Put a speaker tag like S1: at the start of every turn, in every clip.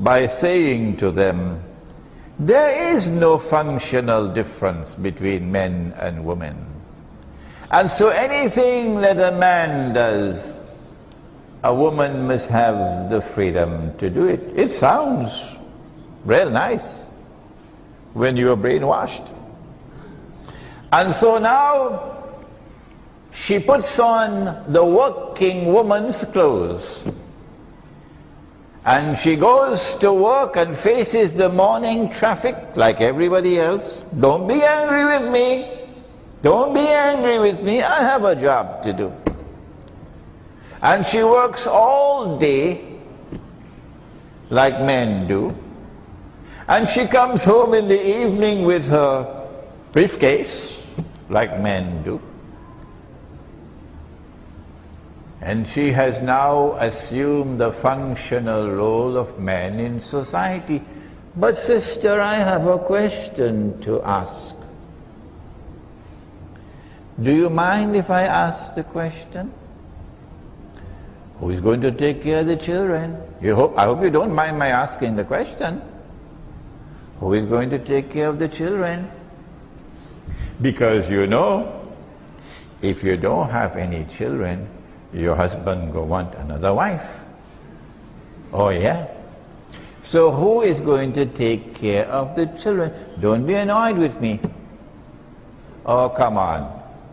S1: by saying to them, there is no functional difference between men and women. And so anything that a man does, a woman must have the freedom to do it. It sounds real nice when you are brainwashed. And so now she puts on the working woman's clothes. And she goes to work and faces the morning traffic like everybody else. Don't be angry with me. Don't be angry with me. I have a job to do. And she works all day like men do. And she comes home in the evening with her briefcase like men do. And she has now assumed the functional role of man in society. But sister, I have a question to ask. Do you mind if I ask the question? Who is going to take care of the children? I hope you don't mind my asking the question. Who is going to take care of the children? Because you know, if you don't have any children, your husband will want another wife. Oh yeah? So who is going to take care of the children? Don't be annoyed with me. Oh, come on.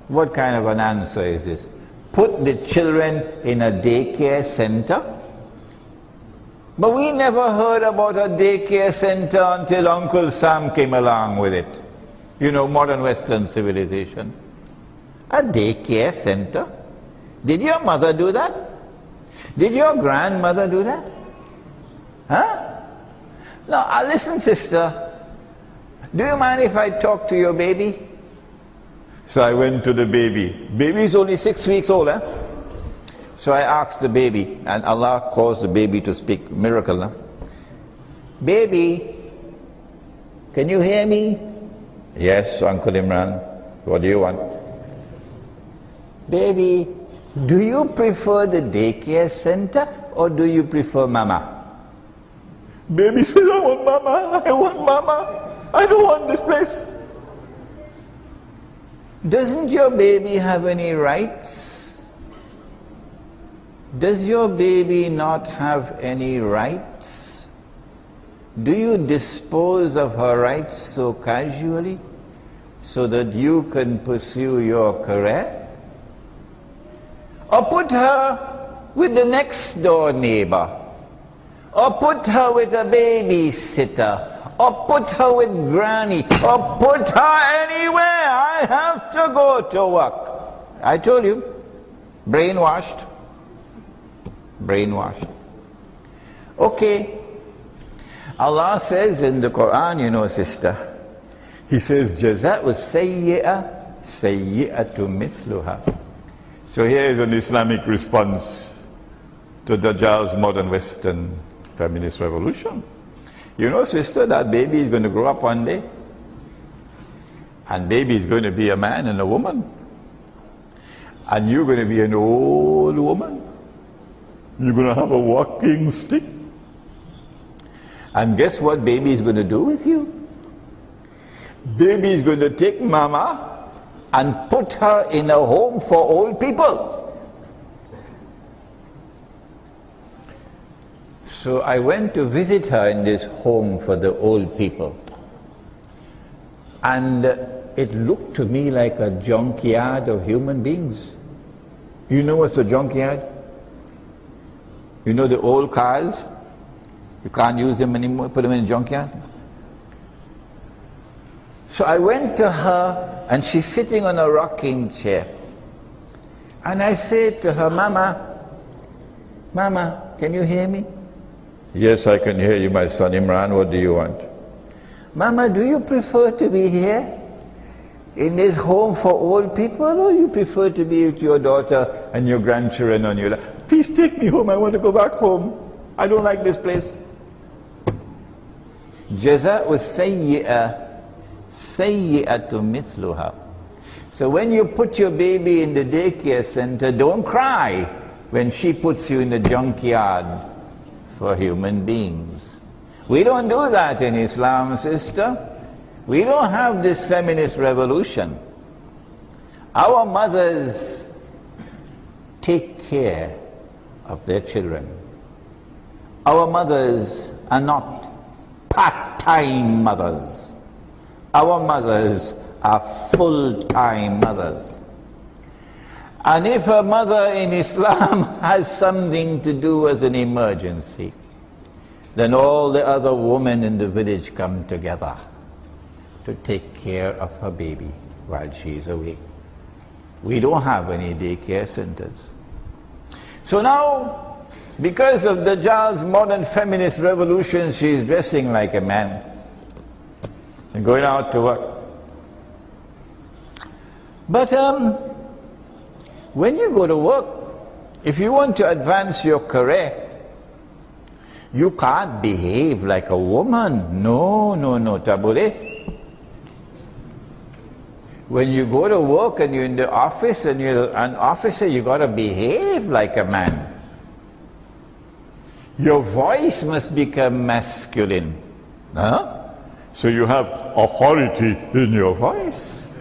S1: What kind of an answer is this? Put the children in a daycare center? But we never heard about a daycare center until Uncle Sam came along with it. You know, modern Western civilization. A daycare center? Did your mother do that? Did your grandmother do that? Huh? Now, listen, sister. Do you mind if I talk to your baby? So I went to the baby. Baby is only 6 weeks old, eh? So I asked the baby, and Allah caused the baby to speak. Miracle, huh? Baby, can you hear me? Yes, Uncle Imran. What do you want? Baby, do you prefer the daycare center or do you prefer mama? Baby says, I want mama, I want mama. I don't want this place. Doesn't your baby have any rights? Does your baby not have any rights? Do you dispose of her rights so casually so that you can pursue your career? Or put her with the next door neighbor, or put her with a babysitter, or put her with granny, or put her anywhere. I have to go to work. I told you, brainwashed. Brainwashed. Okay. Allah says in the Quran, you know, sister, He says, Jaza'u sayyi'ah, sayyi'atu mithluha. So here is an Islamic response to Dajjal's modern Western feminist revolution. You know, sister, that baby is going to grow up one day. And baby is going to be a man and a woman. And you're going to be an old woman. You're going to have a walking stick. And guess what baby is going to do with you? Baby is going to take mama and put her in a home for old people. So I went to visit her in this home for the old people. And it looked to me like a junkyard of human beings. You know what's a junkyard? You know the old cars? You can't use them anymore, put them in a junkyard. So I went to her, and she's sitting on a rocking chair. And I said to her, Mama, Mama, can you hear me? Yes, I can hear you, my son Imran. What do you want? Mama, do you prefer to be here in this home for old people, or you prefer to be with your daughter and your grandchildren on your lap? Please take me home. I want to go back home. I don't like this place. Jaza'u sayyi'ah, sayyi'atu mithluha. So when you put your baby in the daycare center, don't cry when she puts you in the junkyard for human beings. We don't do that in Islam, sister. We don't have this feminist revolution. Our mothers take care of their children. Our mothers are not part-time mothers. Our mothers are full-time mothers. And if a mother in Islam has something to do as an emergency, then all the other women in the village come together to take care of her baby while she's away. We don't have any daycare centers. So now, because of Dajjal's modern feminist revolution, she's dressing like a man and going out to work. But when you go to work, if you want to advance your career, you can't behave like a woman. No, tabule. When you go to work and you're in the office and you're an officer, you got to behave like a man. Your voice must become masculine. Huh? So you have authority in your voice.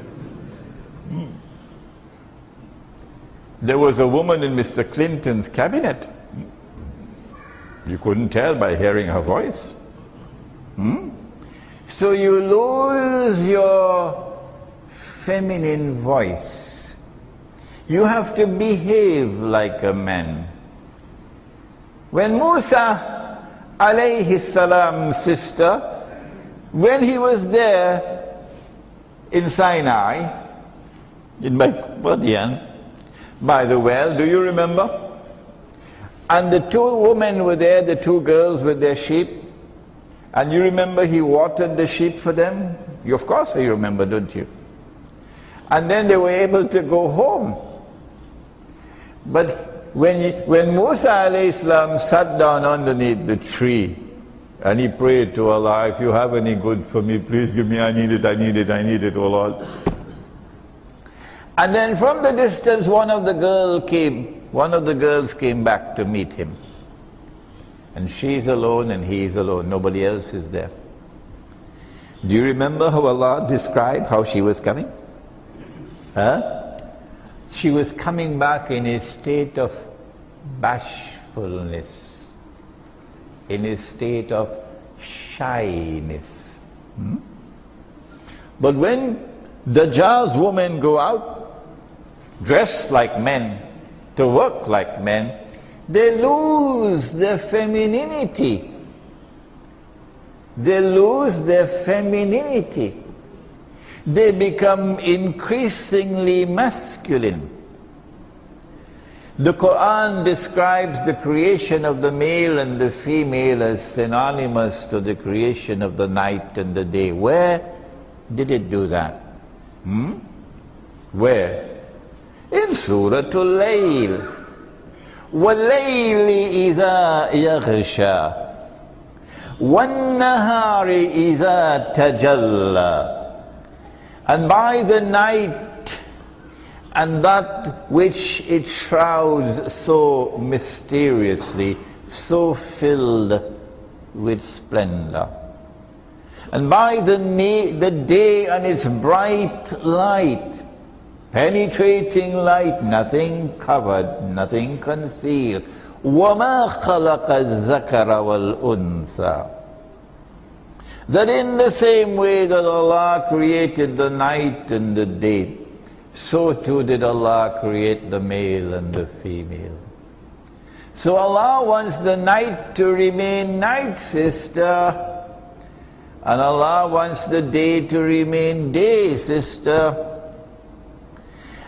S1: There was a woman in Mr. Clinton's cabinet. You couldn't tell by hearing her voice. So you lose your feminine voice. You have to behave like a man. When Musa alayhi salam, sister, when he was there in Sinai, in Madian, by the well, do you remember? And the two women were there, the two girls with their sheep. And you remember he watered the sheep for them? Of course you remember, don't you? And then they were able to go home. But when Musa alayhi salam sat down underneath the tree and he prayed to Allah, if you have any good for me, please give me, I need it, oh Lord. And then from the distance one of the girls came back to meet him. And she's alone and he's alone, nobody else is there. Do you remember how Allah described how she was coming? She was coming back in a state of bashfulness, in a state of shyness. But when Dajjal's women go out, dressed like men, to work like men, they lose their femininity. They lose their femininity. They become increasingly masculine. The Quran describes the creation of the male and the female as synonymous to the creation of the night and the day. Where did it do that? Where? In Surah Al-Layl. وَاللَّيْلِ إِذَا يَغْشَى وَالنَّهَارِ إِذَا تَجَلَّى. And by the night and that which it shrouds so mysteriously, so filled with splendor. And by the day and its bright light, penetrating light, nothing covered, nothing concealed. وَمَا خَلَقَ الذَّكَرَ وَالْأُنثَى. That in the same way that Allah created the night and the day, so too did Allah create the male and the female. So Allah wants the night to remain night, sister. And Allah wants the day to remain day, sister.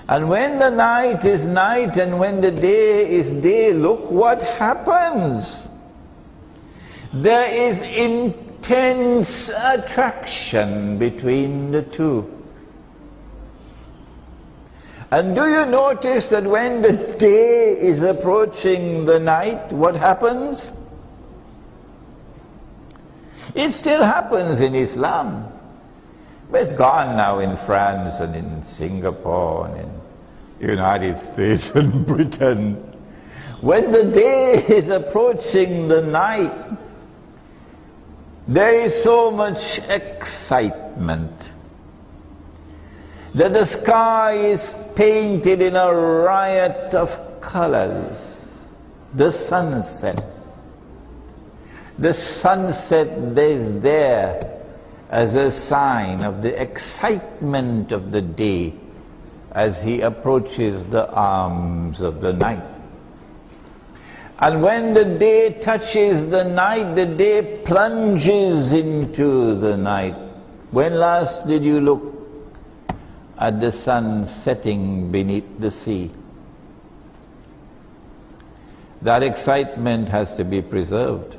S1: And when the night is night and when the day is day, look what happens. There is intense attraction between the two. And do you notice that when the day is approaching the night, what happens? It still happens in Islam. But it's gone now in France and in Singapore and in the United States and Britain. When the day is approaching the night, There is so much excitement that the sky is painted in a riot of colors. The sunset. The sunset is there as a sign of the excitement of the day as he approaches the arms of the night. And when the day touches the night, the day plunges into the night. When last did you look at the sun setting beneath the sea? That excitement has to be preserved.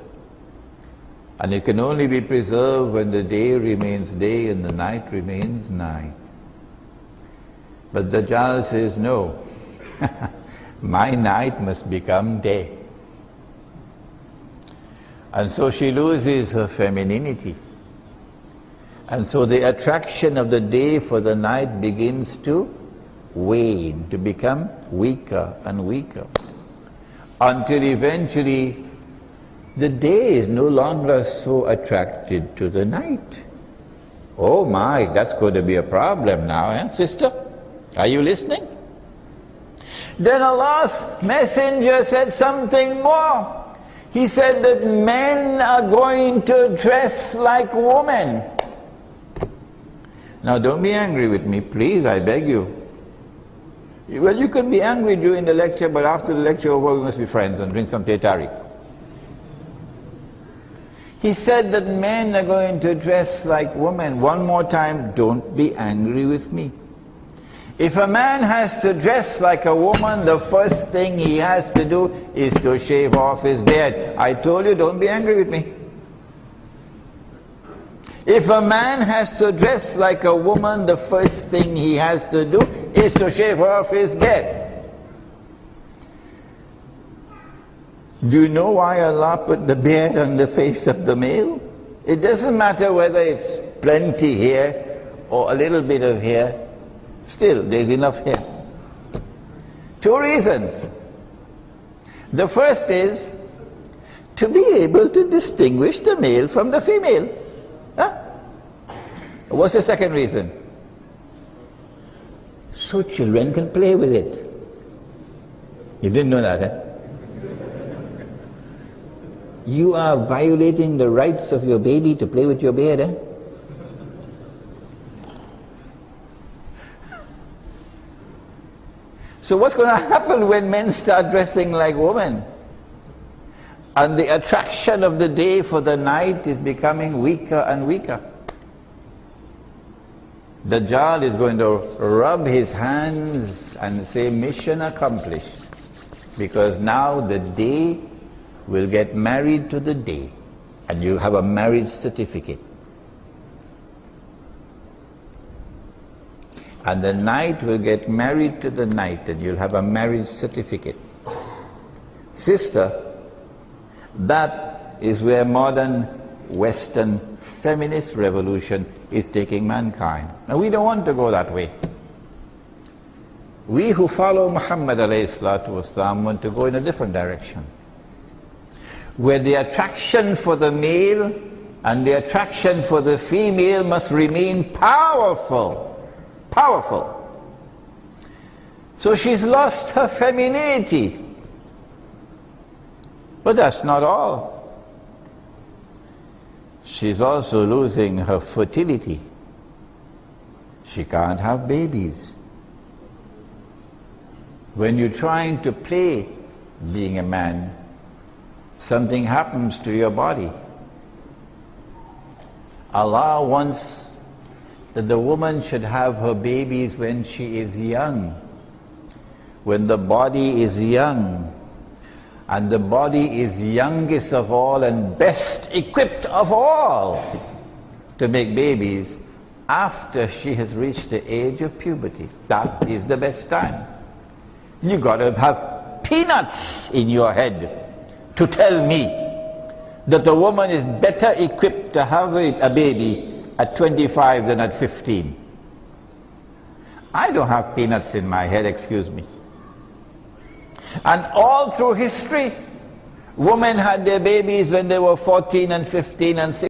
S1: And it can only be preserved when the day remains day and the night remains night. But Dajjal says, no, my night must become day. And so she loses her femininity. And so the attraction of the day for the night begins to wane, to become weaker and weaker. Until eventually the day is no longer so attracted to the night. Oh my, that's going to be a problem now, sister? Are you listening? Then Allah's messenger said something more. He said that men are going to dress like women. Now don't be angry with me, please, I beg you. Well, you can be angry during the lecture, but after the lecture over, we must be friends and drink some teh tarik. He said that men are going to dress like women. One more time, don't be angry with me. If a man has to dress like a woman, the first thing he has to do is to shave off his beard. I told you, don't be angry with me. If a man has to dress like a woman, the first thing he has to do is to shave off his beard. Do you know why Allah put the beard on the face of the male? It doesn't matter whether it's plenty hair or a little bit of hair. Still, there's enough hair. Two reasons. The first is to be able to distinguish the male from the female. Huh? What's the second reason? So children can play with it. You didn't know that, eh? You are violating the rights of your baby to play with your beard, eh? So what's going to happen when men start dressing like women? And the attraction of the day for the night is becoming weaker and weaker. Dajjal is going to rub his hands and say, mission accomplished. Because now the day will get married to the day, and you have a marriage certificate. And the night will get married to the night, and you'll have a marriage certificate. Sister, that is where modern Western feminist revolution is taking mankind. And we don't want to go that way. We who follow Muhammad alayhi salatu wasalam want to go in a different direction, where the attraction for the male and the attraction for the female must remain powerful. Powerful. So she's lost her femininity. But that's not all. She's also losing her fertility. She can't have babies. When you're trying to play being a man, something happens to your body. Allah wants that the woman should have her babies when she is young, when the body is young, and the body is youngest of all and best equipped of all to make babies after she has reached the age of puberty. That is the best time. You got to have peanuts in your head to tell me that the woman is better equipped to have a baby at 25 than at 15. I don't have peanuts in my head, excuse me. And all through history, women had their babies when they were 14 and 15 and 16.